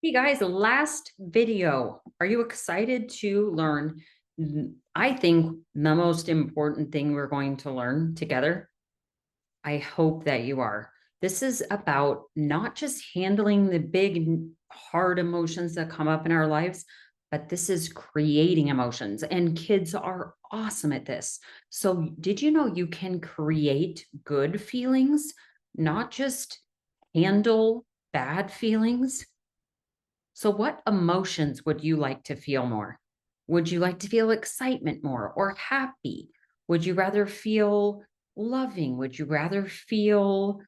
Hey guys, last video. Are you excited to learn? I think the most important thing we're going to learn together. I hope that you are. This is about not just handling the big, hard emotions that come up in our lives, but this is creating emotions. And kids are awesome at this. So, did you know you can create good feelings, not just handle bad feelings? So, what emotions would you like to feel more? Would you like to feel excitement more or happy? Would you rather feel loving? Would you rather feel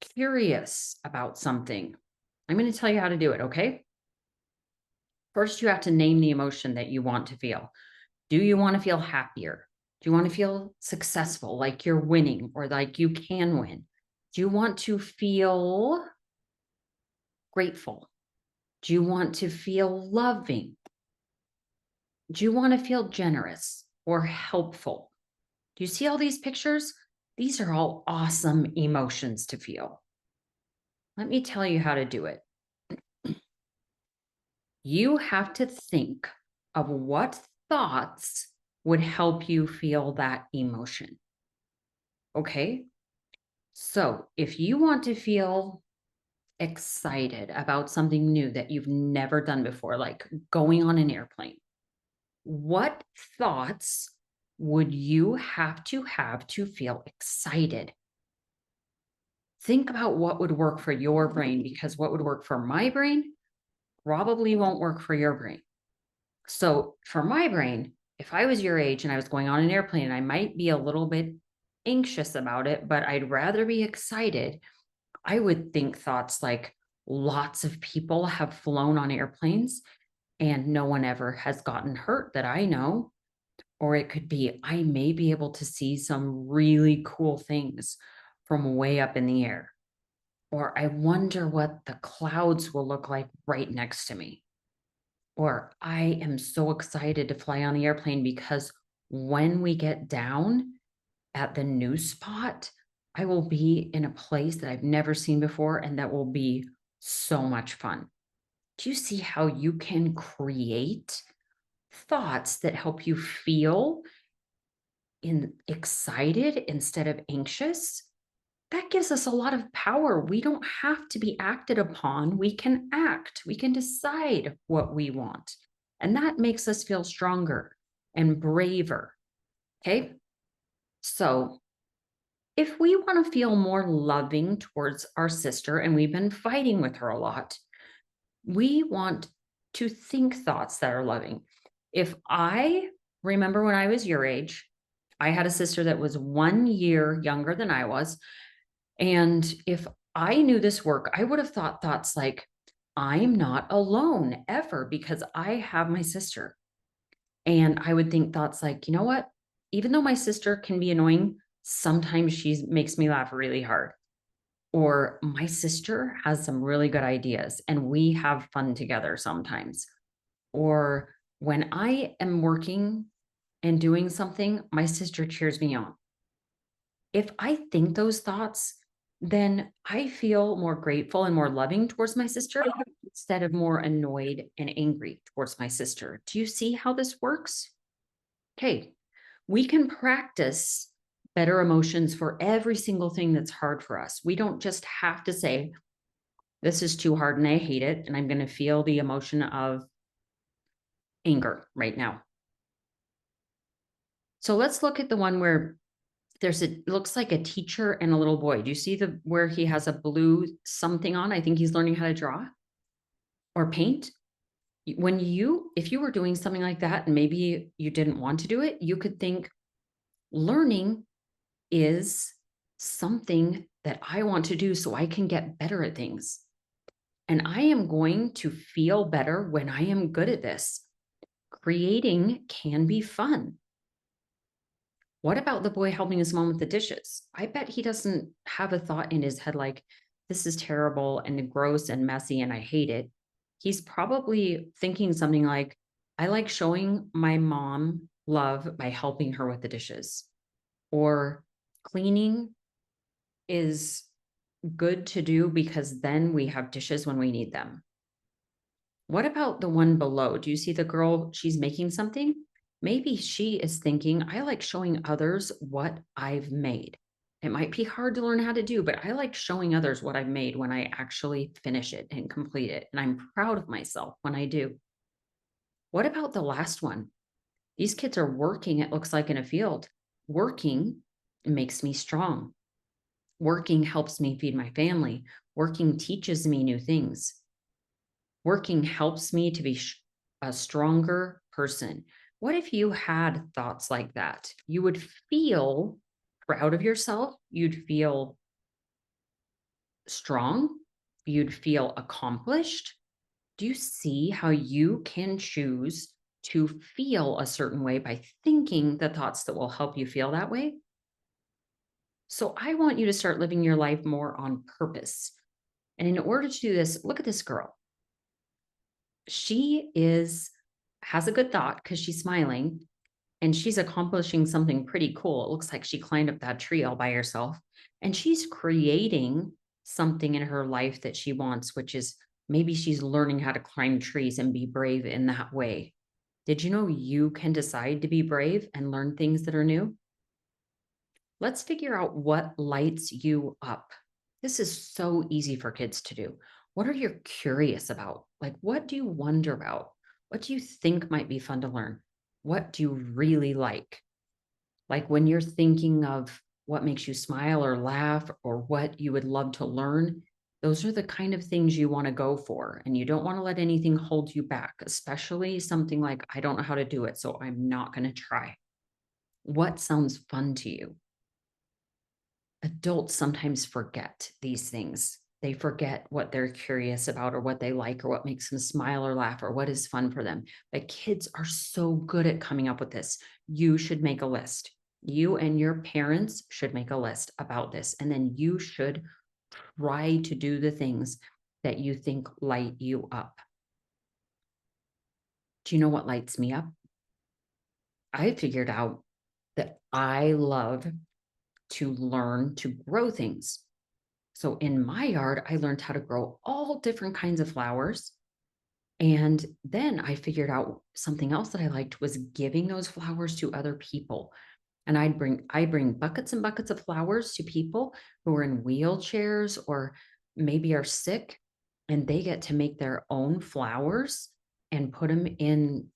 curious about something? I'm going to tell you how to do it, okay? First, you have to name the emotion that you want to feel. Do you want to feel happier? Do you want to feel successful, like you're winning or like you can win? Do you want to feel grateful? Do you want to feel loving? Do you want to feel generous or helpful? Do you see all these pictures? These are all awesome emotions to feel. Let me tell you how to do it. You have to think of what thoughts would help you feel that emotion. Okay. So if you want to feel excited about something new that you've never done before, like going on an airplane, what thoughts would you have to feel excited? Think about what would work for your brain because what would work for my brain probably won't work for your brain. So, for my brain, if I was your age and I was going on an airplane, I might be a little bit anxious about it, but I'd rather be excited. I would think thoughts like lots of people have flown on airplanes and no one ever has gotten hurt that I know. Or it could be, I may be able to see some really cool things from way up in the air. Or I wonder what the clouds will look like right next to me. Or I am so excited to fly on the airplane because when we get down at the new spot, I will be in a place that I've never seen before and that will be so much fun. Do you see how you can create thoughts that help you feel excited instead of anxious? That gives us a lot of power. We don't have to be acted upon. We can act. We can decide what we want. And that makes us feel stronger and braver. Okay. So if we want to feel more loving towards our sister, and we've been fighting with her a lot, we want to think thoughts that are loving. If I remember when I was your age, I had a sister that was 1 year younger than I was. And if I knew this work, I would have thought thoughts like, I'm not alone ever because I have my sister. And I would think thoughts like, you know what? Even though my sister can be annoying, sometimes she makes me laugh really hard. Or my sister has some really good ideas and we have fun together sometimes. Or when I am working and doing something, my sister cheers me on. If I think those thoughts, then I feel more grateful and more loving towards my sister instead of more annoyed and angry towards my sister. Do you see how this works? Okay, we can practice better emotions for every single thing that's hard for us. We don't just have to say, this is too hard and I hate it, and I'm going to feel the emotion of anger right now. So let's look at the one where it looks like a teacher and a little boy. Do you see the where he has a blue something on? I think he's learning how to draw or paint. If you were doing something like that and maybe you didn't want to do it, you could think learning is something that I want to do so I can get better at things. And I am going to feel better when I am good at this. Creating can be fun. What about the boy helping his mom with the dishes? I bet he doesn't have a thought in his head like, this is terrible and gross and messy and I hate it. He's probably thinking something like, I like showing my mom love by helping her with the dishes. Or cleaning is good to do because then we have dishes when we need them. What about the one below? Do you see the girl? She's making something. Maybe she is thinking, I like showing others what I've made. It might be hard to learn how to do, but I like showing others what I've made when I actually finish it and complete it. And I'm proud of myself when I do. What about the last one? These kids are working, it looks like in a field. Working makes me strong. Working helps me feed my family. Working teaches me new things. Working helps me to be a stronger person. What if you had thoughts like that? You would feel proud of yourself. You'd feel strong. You'd feel accomplished. Do you see how you can choose to feel a certain way by thinking the thoughts that will help you feel that way? So I want you to start living your life more on purpose. And in order to do this, look at this girl. She has a good thought because she's smiling and she's accomplishing something pretty cool. It looks like she climbed up that tree all by herself and she's creating something in her life that she wants, which is maybe she's learning how to climb trees and be brave in that way. Did you know you can decide to be brave and learn things that are new? Let's figure out what lights you up. This is so easy for kids to do. What are you curious about? Like, what do you wonder about? What do you think might be fun to learn? What do you really like? Like when you're thinking of what makes you smile or laugh or what you would love to learn, those are the kind of things you want to go for. And you don't want to let anything hold you back, especially something like, I don't know how to do it, so I'm not going to try. What sounds fun to you? Adults sometimes forget these things. They forget what they're curious about or what they like or what makes them smile or laugh or what is fun for them. But kids are so good at coming up with this. You should make a list. You and your parents should make a list about this. And then you should try to do the things that you think light you up. Do you know what lights me up? I figured out that I love to learn to grow things. So in my yard, I learned how to grow all different kinds of flowers. And then I figured out something else that I liked was giving those flowers to other people. And I bring buckets and buckets of flowers to people who are in wheelchairs or maybe are sick, and they get to make their own flowers and put them in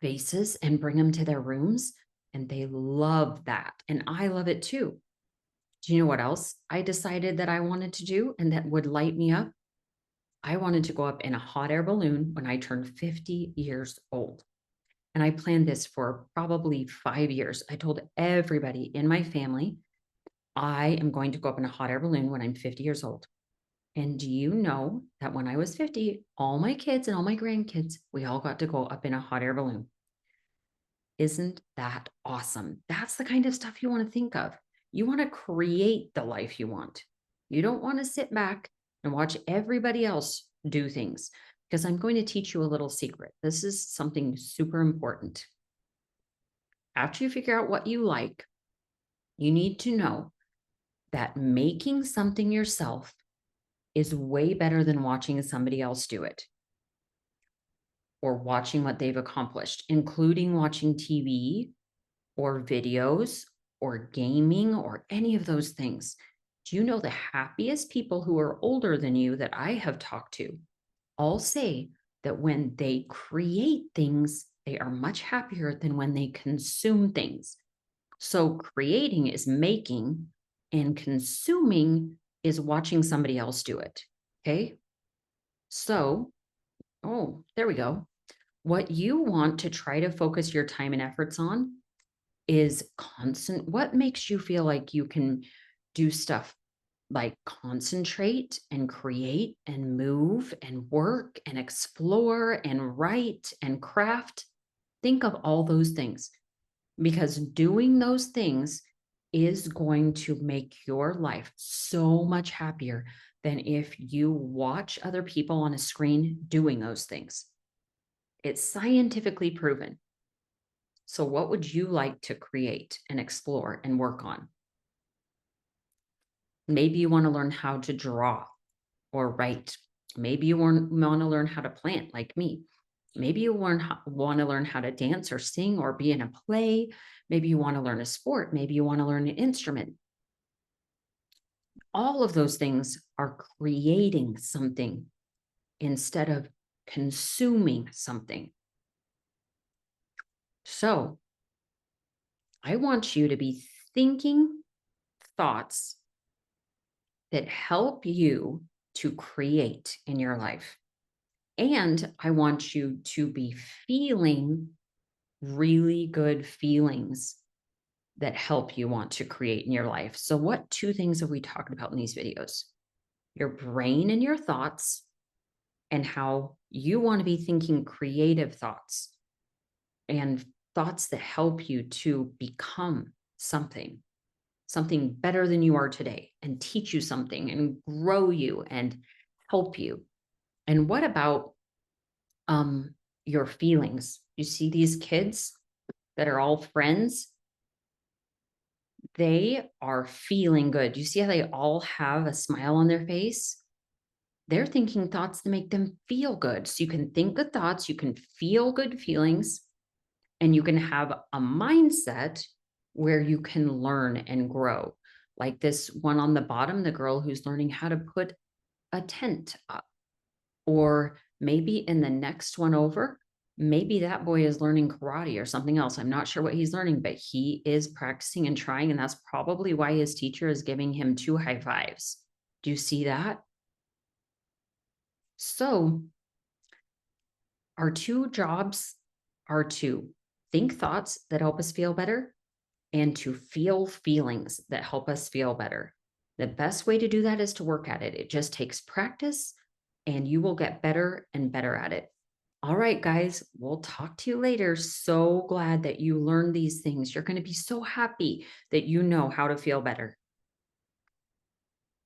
vases and bring them to their rooms. And they love that. And I love it too. Do you know what else I decided that I wanted to do and that would light me up? I wanted to go up in a hot air balloon when I turned 50 years old. And I planned this for probably 5 years. I told everybody in my family, I am going to go up in a hot air balloon when I'm 50 years old. And do you know that when I was 50, all my kids and all my grandkids, we all got to go up in a hot air balloon? Isn't that awesome? That's the kind of stuff you want to think of. You want to create the life you want. You don't want to sit back and watch everybody else do things because I'm going to teach you a little secret. This is something super important. After you figure out what you like, you need to know that making something yourself is way better than watching somebody else do it or watching what they've accomplished, including watching TV or videos or gaming or any of those things. Do you know the happiest people who are older than you that I have talked to all say that when they create things, they are much happier than when they consume things. So creating is making and consuming is watching somebody else do it. Okay. So, oh, there we go. What you want to try to focus your time and efforts on is what makes you feel like you can do stuff like concentrate and create and move and work and explore and write and craft. Think of all those things because doing those things is going to make your life so much happier than if you watch other people on a screen doing those things. It's scientifically proven. So, what would you like to create and explore and work on? Maybe you want to learn how to draw or write. Maybe you want to learn how to plant like me. Maybe you want to learn how to dance or sing or be in a play. Maybe you want to learn a sport. Maybe you want to learn an instrument. All of those things are creating something instead of consuming something. So I want you to be thinking thoughts that help you to create in your life. And I want you to be feeling really good feelings that help you want to create in your life. So, what two things have we talked about in these videos? Your brain and your thoughts, and how you want to be thinking creative thoughts and thoughts that help you to become something better than you are today, and teach you something and grow you and help you. And what about your feelings? You see these kids that are all friends, they are feeling good. You see how they all have a smile on their face? They're thinking thoughts that make them feel good. So you can think good thoughts, you can feel good feelings, and you can have a mindset where you can learn and grow. Like this one on the bottom, the girl who's learning how to put a tent up. Or maybe in the next one over, maybe that boy is learning karate or something else. I'm not sure what he's learning, but he is practicing and trying. And that's probably why his teacher is giving him 2 high fives. Do you see that? So, our two jobs are to think thoughts that help us feel better and to feel feelings that help us feel better. The best way to do that is to work at it. It just takes practice and you will get better and better at it. All right, guys, we'll talk to you later. So glad that you learned these things. You're going to be so happy that you know how to feel better.